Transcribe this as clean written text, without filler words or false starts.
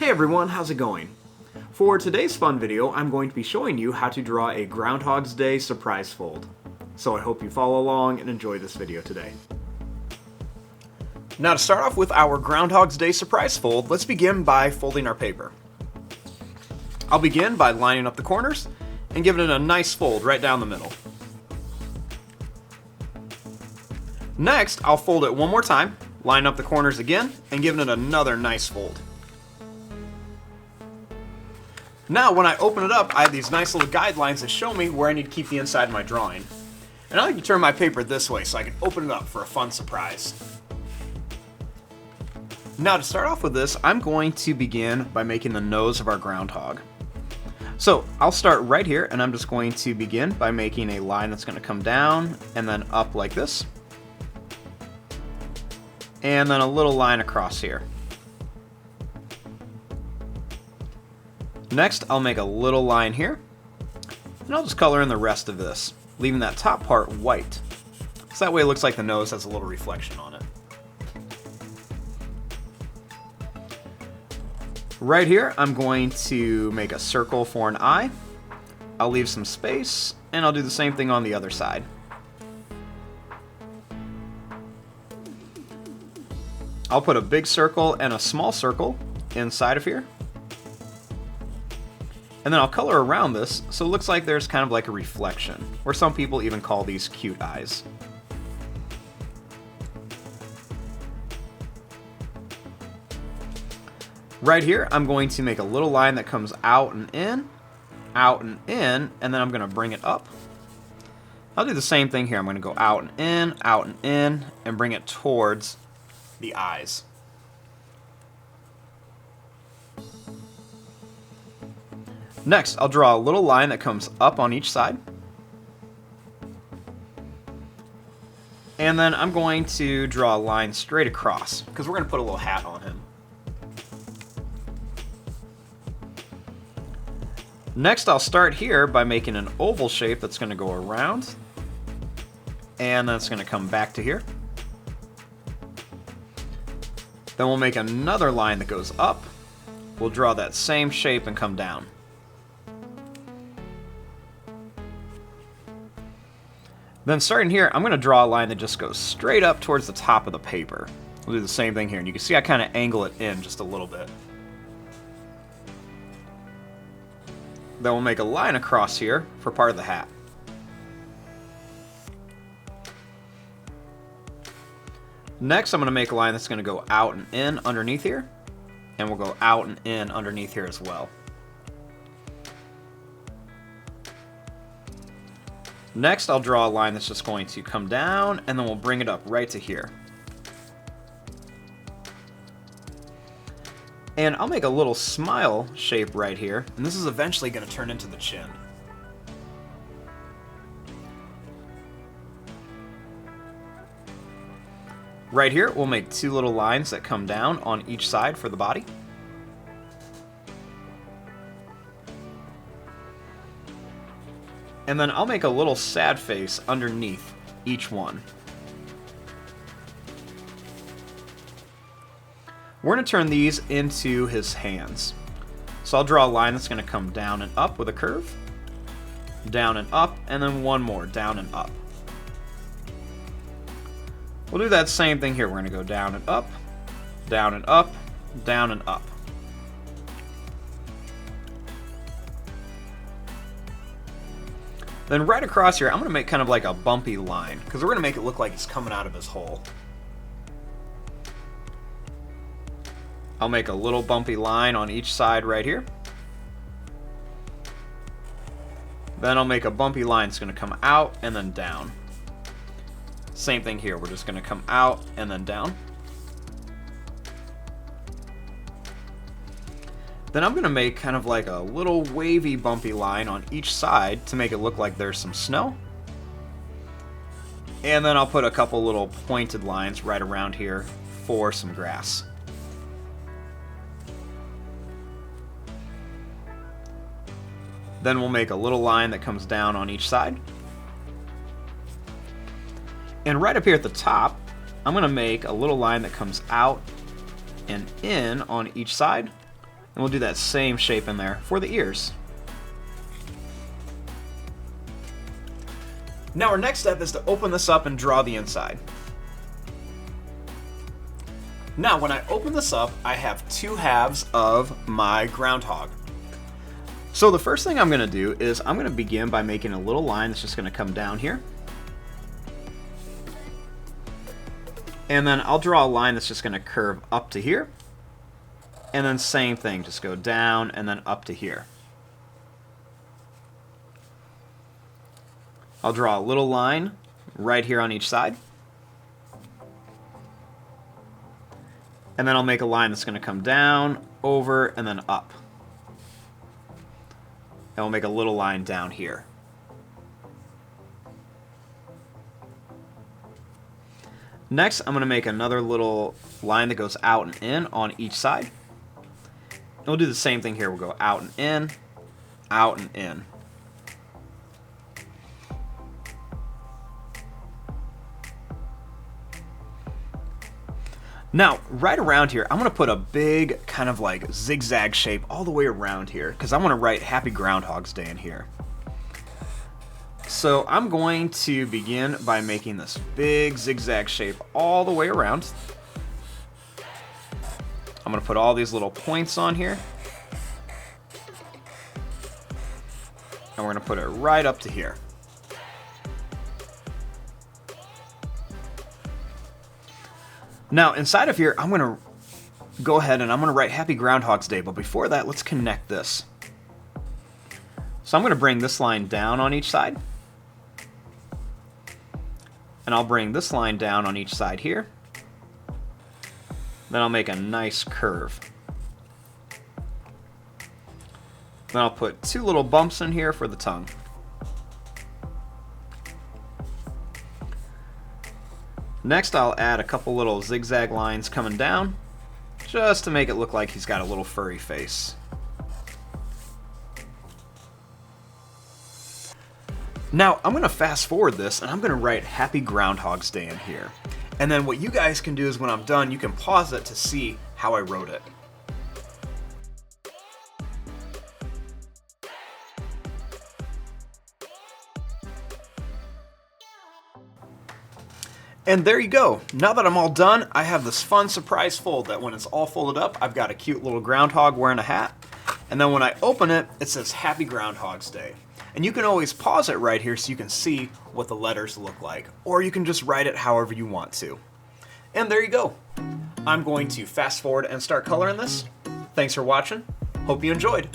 Hey everyone, how's it going? For today's fun video, I'm going to be showing you how to draw a Groundhog Day Surprise Fold. So I hope you follow along and enjoy this video today. Now to start off with our Groundhog Day Surprise Fold, let's begin by folding our paper. I'll begin by lining up the corners and giving it a nice fold right down the middle. Next, I'll fold it one more time, line up the corners again, and giving it another nice fold. Now, when I open it up, I have these nice little guidelines that show me where I need to keep the inside of my drawing. And I like to turn my paper this way so I can open it up for a fun surprise. Now, to start off with this, I'm going to begin by making the nose of our groundhog. So, I'll start right here, and I'm just going to begin by making a line that's going to come down and then up like this. And then a little line across here. Next, I'll make a little line here, and I'll just color in the rest of this, leaving that top part white. So that way it looks like the nose has a little reflection on it. Right here, I'm going to make a circle for an eye. I'll leave some space, and I'll do the same thing on the other side. I'll put a big circle and a small circle inside of here. And then I'll color around this so it looks like there's kind of like a reflection, or some people even call these cute eyes. Right here, I'm going to make a little line that comes out and in, and then I'm going to bring it up. I'll do the same thing here. I'm going to go out and in, and bring it towards the eyes. Next, I'll draw a little line that comes up on each side. And then I'm going to draw a line straight across, because we're going to put a little hat on him. Next, I'll start here by making an oval shape that's going to go around. And then it's going to come back to here. Then we'll make another line that goes up. We'll draw that same shape and come down. Then starting here, I'm going to draw a line that just goes straight up towards the top of the paper. We'll do the same thing here, and you can see I kind of angle it in just a little bit. Then we'll make a line across here for part of the hat. Next, I'm going to make a line that's going to go out and in underneath here, and we'll go out and in underneath here as well. Next, I'll draw a line that's just going to come down, and then we'll bring it up right to here. And I'll make a little smile shape right here, and this is eventually going to turn into the chin. Right here, we'll make two little lines that come down on each side for the body. And then I'll make a little sad face underneath each one. We're going to turn these into his hands. So I'll draw a line that's going to come down and up with a curve, down and up, and then one more, down and up. We'll do that same thing here. We're going to go down and up, down and up, down and up. Then right across here, I'm going to make kind of like a bumpy line, because we're going to make it look like he's coming out of his hole. I'll make a little bumpy line on each side right here. Then I'll make a bumpy line that's going to come out and then down. Same thing here, we're just going to come out and then down. Then I'm going to make kind of like a little wavy bumpy line on each side to make it look like there's some snow. And then I'll put a couple little pointed lines right around here for some grass. Then we'll make a little line that comes down on each side. And right up here at the top, I'm going to make a little line that comes out and in on each side, And we'll do that same shape in there for the ears. Now our next step is to open this up and draw the inside. Now when I open this up, I have two halves of my groundhog. So the first thing I'm going to do is I'm going to begin by making a little line that's just going to come down here. And then I'll draw a line that's just going to curve up to here. And then same thing, just go down and then up to here. I'll draw a little line right here on each side. And then I'll make a line that's going to come down, over, and then up. And we'll make a little line down here. Next, I'm going to make another little line that goes out and in on each side. And we'll do the same thing here. We'll go out and in, out and in. Now, right around here, I'm going to put a big kind of like zigzag shape all the way around here because I want to write Happy Groundhog's Day in here. So I'm going to begin by making this big zigzag shape all the way around. I'm going to put all these little points on here. And we're going to put it right up to here. Now, inside of here, I'm going to go ahead and I'm going to write Happy Groundhog's Day, but before that, let's connect this. So I'm going to bring this line down on each side. And I'll bring this line down on each side here. Then I'll make a nice curve. Then I'll put two little bumps in here for the tongue. Next, I'll add a couple little zigzag lines coming down, just to make it look like he's got a little furry face. Now, I'm going to fast forward this, and I'm going to write Happy Groundhog's Day in here. And then what you guys can do is when I'm done, you can pause it to see how I wrote it. And there you go. Now that I'm all done, I have this fun surprise fold that when it's all folded up, I've got a cute little groundhog wearing a hat. And then when I open it, it says Happy Groundhog's Day. And you can always pause it right here so you can see what the letters look like. Or you can just write it however you want to. And there you go. I'm going to fast forward and start coloring this. Thanks for watching. Hope you enjoyed.